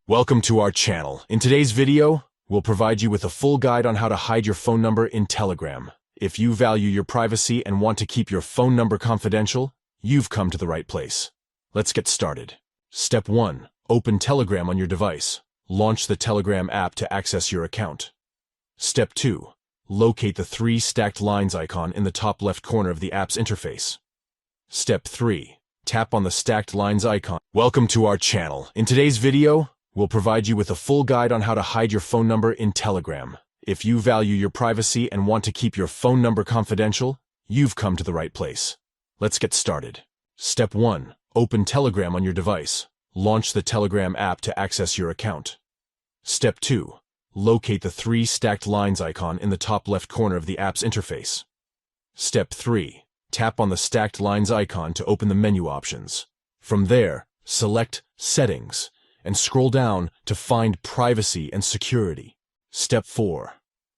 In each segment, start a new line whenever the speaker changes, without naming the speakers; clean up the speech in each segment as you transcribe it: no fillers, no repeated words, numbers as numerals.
Welcome to our channel. In today's video, we'll provide you with a full guide on how to hide your phone number in Telegram. If you value your privacy and want to keep your phone number confidential, you've come to the right place. Let's get started. Step 1. Open Telegram on your device. Launch the Telegram app to access your account. Step 2. Locate the 3 stacked lines icon in the top left corner of the app's interface. Step 3. Tap on the stacked lines icon. Welcome to our channel. In today's video, we'll provide you with a full guide on how to hide your phone number in Telegram. If you value your privacy and want to keep your phone number confidential, you've come to the right place. Let's get started. Step 1. Open Telegram on your device. Launch the Telegram app to access your account. Step 2. Locate the 3 stacked lines icon in the top left corner of the app's interface. Step 3. Tap on the stacked lines icon to open the menu options. From there, select Settings and scroll down to find Privacy and Security. Step 4.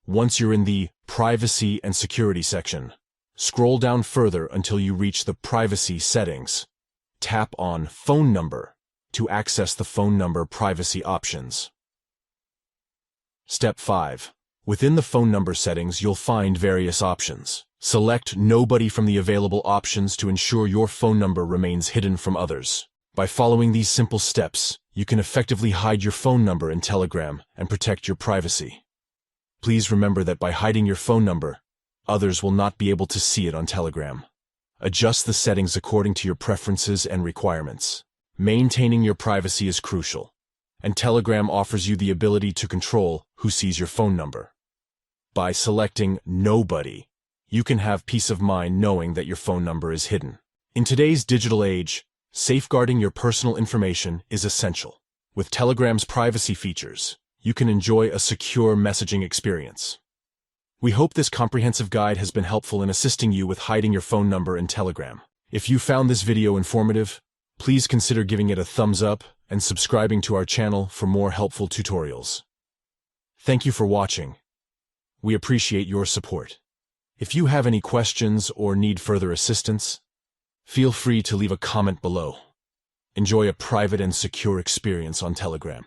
Once you're in the Privacy and Security section, scroll down further until you reach the Privacy settings. Tap on Phone Number to access the phone number privacy options. Step 5. Within the phone number settings, you'll find various options. Select Nobody from the available options to ensure your phone number remains hidden from others. By following these simple steps, you can effectively hide your phone number in Telegram and protect your privacy. Please remember that by hiding your phone number, others will not be able to see it on Telegram. Adjust the settings according to your preferences and requirements. Maintaining your privacy is crucial, and Telegram offers you the ability to control who sees your phone number. By selecting Nobody, you can have peace of mind knowing that your phone number is hidden. In today's digital age, safeguarding your personal information is essential. With Telegram's privacy features, you can enjoy a secure messaging experience. We hope this comprehensive guide has been helpful in assisting you with hiding your phone number in Telegram. If you found this video informative, please consider giving it a thumbs up and subscribing to our channel for more helpful tutorials. Thank you for watching. We appreciate your support. If you have any questions or need further assistance, feel free to leave a comment below. Enjoy a private and secure experience on Telegram.